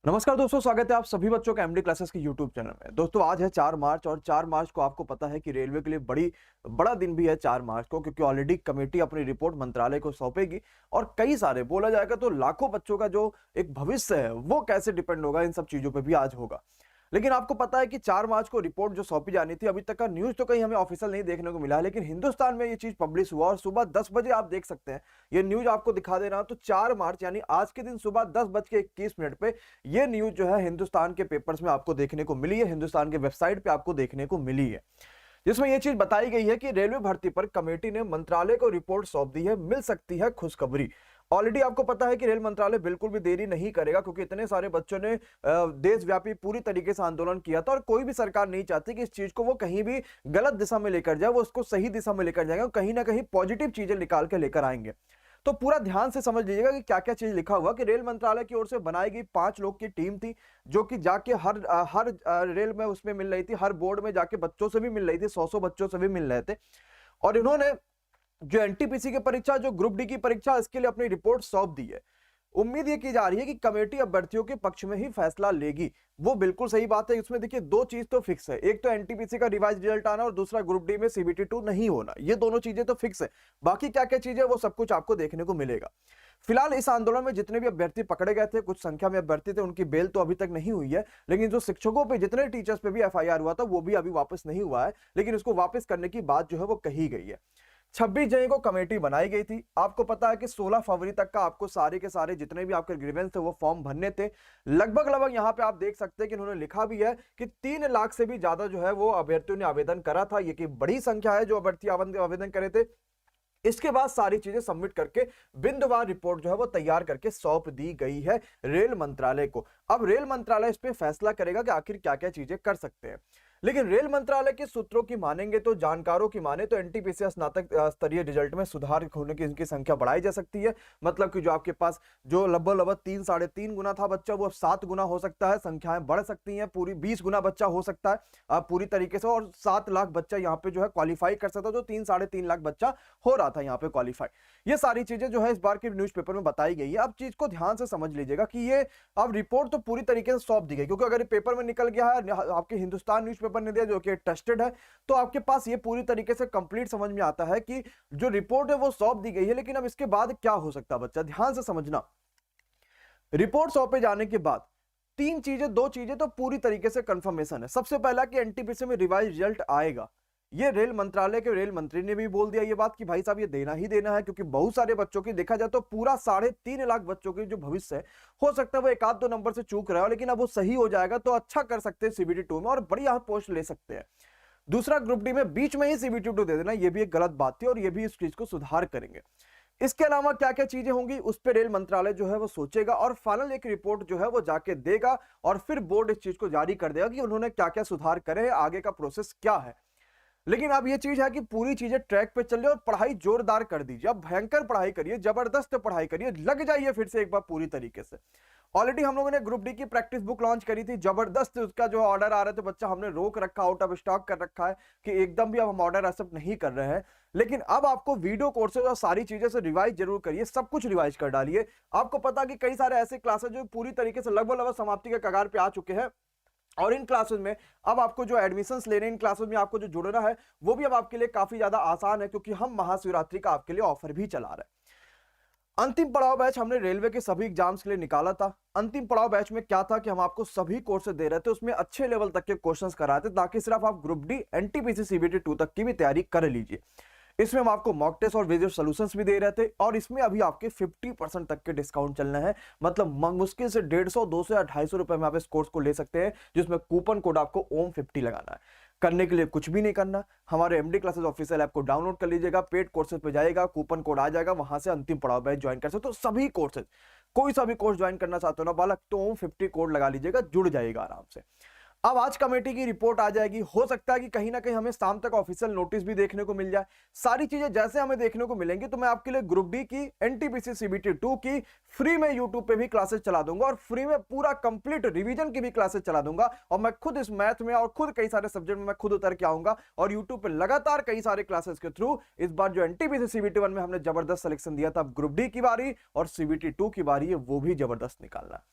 नमस्कार दोस्तों, स्वागत है आप सभी बच्चों का एमडी क्लासेस के यूट्यूब चैनल में। दोस्तों आज है 4 मार्च और 4 मार्च को आपको पता है कि रेलवे के लिए बड़ा दिन भी है 4 मार्च को, क्योंकि ऑलरेडी कमेटी अपनी रिपोर्ट मंत्रालय को सौंपेगी और कई सारे बोला जाएगा तो लाखों बच्चों का जो एक भविष्य है वो कैसे डिपेंड होगा, इन सब चीजों पर भी आज होगा। लेकिन आपको पता है कि 4 मार्च को रिपोर्ट जो सौंपी जानी थी, अभी तक का न्यूज तो कहीं हमें ऑफिशियल नहीं देखने को मिला है, लेकिन हिंदुस्तान में ये चीज पब्लिश हुआ और सुबह 10 बजे आप देख सकते हैं, ये न्यूज आपको दिखा दे रहा हूं। तो 4 मार्च यानी आज के दिन सुबह 10:21 पे ये न्यूज जो है हिंदुस्तान के पेपर्स में आपको देखने को मिली है, हिंदुस्तान के वेबसाइट पे आपको देखने को मिली है, जिसमें यह चीज बताई गई है कि रेलवे भर्ती पर कमेटी ने मंत्रालय को रिपोर्ट सौंप दी है, मिल सकती है खुशखबरी। ऑलरेडी आपको पता है कि रेल मंत्रालय बिल्कुल भी देरी नहीं करेगा, क्योंकि इतने सारे बच्चों ने देशव्यापी पूरी तरीके से आंदोलन किया था और कोई भी सरकार नहीं चाहती कि इस चीज को वो कहीं भी गलत दिशा में लेकर जाए, वो उसको सही दिशा में लेकर जाएंगे और कहीं ना कहीं पॉजिटिव चीजें निकाल के लेकर आएंगे। तो पूरा ध्यान से समझ लीजिएगा कि क्या क्या चीज लिखा हुआ कि रेल मंत्रालय की ओर से बनाई गई 5 लोग की टीम थी, जो कि जाके हर रेल में उसमें मिल रही थी, हर बोर्ड में जाके बच्चों से भी मिल रही थी, 100 बच्चों से भी मिल रहे थे। और इन्होंने जो एनटीपीसी की परीक्षा, जो ग्रुप डी की परीक्षा, इसके लिए अपनी रिपोर्ट सौंप दी है। उम्मीद ये की जा रही है कि कमेटी अभ्यर्थियों के पक्ष में ही फैसला लेगी। वो बिल्कुल सही बात है। इसमें देखिए दो चीज तो फिक्स है, एक तो एनटीपीसी का रिवाइज रिजल्ट आना और दूसरा ग्रुप डी में सीबीटी 2 नहीं होना। ये दोनों चीजें तो फिक्स है, बाकी क्या क्या चीजें वो सब कुछ आपको देखने को मिलेगा। फिलहाल इस आंदोलन में जितने भी अभ्यर्थी पकड़े गए थे, कुछ संख्या में अभ्यर्थी थे, उनकी बेल तो अभी तक नहीं हुई है, लेकिन जो शिक्षकों पे, जितने टीचर्स पे भी एफआईआर हुआ था वो भी अभी वापस नहीं हुआ है, लेकिन उसको वापस करने की बात जो है वो कही गई है। 26 जनवरी को कमेटी बनाई गई थी। आपको पता है कि 16 फरवरी तक का आपको सारे के सारे जितने भी आपके ग्रीवेंस थे वो फॉर्म भरने थे। लगभग यहां पे आप देख सकते हैं कि उन्होंने लिखा भी है कि 3 लाख से भी ज्यादा जो है वो अभ्यर्थियों ने आवेदन करा था। ये की बड़ी संख्या है जो अभ्यर्थी आवेदन करे थे। इसके बाद सारी चीजें सबमिट करके बिंदुवार रिपोर्ट जो है वो तैयार करके सौंप दी गई है रेल मंत्रालय को। अब रेल मंत्रालय इस पे फैसला करेगा कि आखिर क्या क्या चीजें कर सकते हैं। लेकिन रेल मंत्रालय के सूत्रों की मानेंगे तो, जानकारों की माने तो एनटीपीसी स्नातक स्तरीय रिजल्ट में सुधार होने की इनकी संख्या बढ़ाई जा सकती है। मतलब कि जो आपके पास जो लगभग 3-3.5 गुना था बच्चा, वो अब 7 गुना हो सकता है। संख्याएं बढ़ सकती हैं, पूरी 20 गुना बच्चा हो सकता है पूरी तरीके से, और 7 लाख बच्चा यहाँ पे जो है क्वालिफाई कर सकता है, जो 3-3.5 लाख बच्चा हो रहा था यहाँ पे क्वालिफाई। ये सारी चीजें जो है इस बार के न्यूज़पेपर में बताई गई है। अब चीज को ध्यान से समझ लीजिएगा कि ये अब रिपोर्ट तो पूरी तरीके से सौंप दी गई, क्योंकि अगर ये पेपर में निकल गया है, आपके हिंदुस्तान न्यूज़पेपर ने दिया जो कि टेस्टेड है, तो आपके पास ये पूरी तरीके से कंप्लीट समझ में आता है कि जो रिपोर्ट है वो सौंप दी गई है। लेकिन अब इसके बाद क्या हो सकता है बच्चा, ध्यान से समझना। रिपोर्ट सौंपे जाने के बाद दो चीजें तो पूरी तरीके से कंफर्मेशन है। सबसे पहला कि एनटीपीसी में रिवाइज रिजल्ट आएगा। ये रेल मंत्रालय के रेल मंत्री ने भी बोल दिया ये बात कि भाई साहब ये देना ही देना है, क्योंकि बहुत सारे बच्चों की, देखा जाए तो पूरा 3.5 लाख बच्चों की जो भविष्य है, हो सकता है वो एक आध दो नंबर से चूक रहा हो, लेकिन अब वो सही हो जाएगा तो अच्छा कर सकते हैं सीबीटी 2 में और बढ़िया पोस्ट ले सकते हैं। दूसरा, ग्रुप डी में बीच में ही सीबीटी 2 दे देना, ये भी एक गलत बात थी और ये भी इस चीज को सुधार करेंगे। इसके अलावा क्या क्या चीजें होंगी उस पर रेल मंत्रालय जो है वो सोचेगा और फाइनल एक रिपोर्ट जो है वो जाके देगा, और फिर बोर्ड इस चीज को जारी कर देगा कि उन्होंने क्या क्या सुधार करे हैं, आगे का प्रोसेस क्या है। लेकिन अब ये चीज है कि पूरी चीजें ट्रैक पे चल रही है और पढ़ाई जोरदार कर दीजिए। अब भयंकर पढ़ाई करिए, जबरदस्त पढ़ाई करिए, लग जाइए फिर से एक बार पूरी तरीके से। ऑलरेडी हम लोगों ने ग्रुप डी की प्रैक्टिस बुक लॉन्च करी थी, जबरदस्त उसका जो ऑर्डर आ रहा था बच्चा, हमने रोक रखा, आउट ऑफ स्टॉक कर रखा है कि एकदम भी अब हम ऑर्डर एक्सेप्ट नहीं कर रहे हैं। लेकिन अब आपको वीडियो कोर्सेज और सारी चीजें से रिवाइज जरूर करिए, सब कुछ रिवाइज कर डालिए। आपको पता कि कई सारे ऐसे क्लासेस जो पूरी तरीके से लगभग समाप्ति के कगार पे आ चुके हैं, और इन क्लासेस में अब आपको जो एडमिशंस लेने, इन क्लासेस में आपको जो जुड़ना है वो भी अब आपके लिए काफी ज्यादा आसान है, क्योंकि हम महाशिवरात्रि का आपके लिए ऑफर भी चला रहे हैं। अंतिम पड़ाव बैच हमने रेलवे के सभी एग्जाम्स के लिए निकाला था। अंतिम पड़ाव बैच में क्या था कि हम आपको सभी कोर्सेज दे रहे थे, उसमें अच्छे लेवल तक के क्वेश्चंस कराए थे, ताकि सिर्फ आप ग्रुप डी एनटीपीसी सीबीटी 2 तक की भी तैयारी कर लीजिए। इसमें हम आपको मॉक टेस्ट और वीडियो सॉल्यूशंस भी दे रहे थे, और इसमें अभी आपके 50% तक के डिस्काउंट चलना है। मतलब मुश्किल से 150, 200 या 250 रुपए में आप इस कोर्स को ले सकते हैं, जिसमें कूपन कोड आपको OM50 लगाना है। करने के लिए कुछ भी नहीं करना, हमारे एमडी क्लासेस ऑफिशियल ऐप को डाउनलोड कर लीजिएगा, पेड कोर्सेज पे जाएगा, कूपन कोड आ जाएगा, वहां से अंतिम पड़ाव बैच ज्वाइन कर सकते हो। तो सभी कोर्सेज, कोई सा भी कोर्स ज्वाइन करना चाहते हो ना बालक, तो OM50 कोड लगा लीजिएगा, जुड़ जाएगा आराम से। अब आज कमेटी की रिपोर्ट आ जाएगी, हो सकता है कि कहीं ना कहीं हमें शाम तक ऑफिशियल नोटिस भी देखने को मिल जाए। सारी चीजें जैसे हमें देखने को मिलेंगी तो मैं आपके लिए ग्रुप डी की एनटीपीसी सीबीटी 2 की फ्री में यूट्यूब पे भी क्लासेस चला दूंगा, और फ्री में पूरा कंप्लीट रिवीजन की भी क्लासेस चला दूंगा। और मैं खुद इस मैथ में और खुद कई सारे सब्जेक्ट में मैं खुद उतर के आऊंगा, और यूट्यूब पे लगातार कई सारे क्लासेस के थ्रू इस बार जो एनटीपीसी सीबीटी 1 में हमने जबरदस्त सिलेक्शन दिया था, ग्रुप डी की बारी और सीबीटी 2 की बारी है, वो भी जबरदस्त निकालना।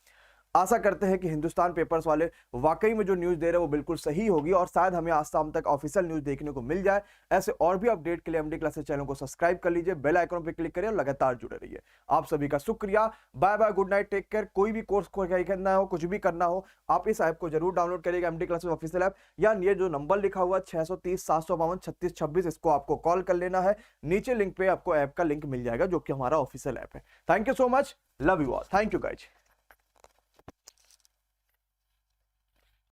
आशा करते हैं कि हिंदुस्तान पेपर्स वाले वाकई में जो न्यूज़ दे रहे हैं वो बिल्कुल सही होगी और शायद हमें आज शाम तक ऑफिशियल न्यूज़ देखने को मिल जाए। ऐसे और भी अपडेट के लिए एमडी क्लासेस चैनल को सब्सक्राइब कर लीजिए, बेल आइकन पर क्लिक करिए और लगातार जुड़े रहिए। आप सभी का शुक्रिया। Bye bye, good night, take care. कोई भी कोर्स को करना हो, कुछ भी करना हो, आप इस ऐप को जरूर डाउनलोड करिएगा, एमडी क्लासेस ऑफिशियल ऐप, या ये जो नंबर लिखा हुआ है 630-752-3626, इसको आपको कॉल कर लेना है। नीचे लिंक पे आपको ऐप का लिंक मिल जाएगा जो कि हमारा ऑफिशियल ऐप है। Thank you so much, love you all, thank you guys.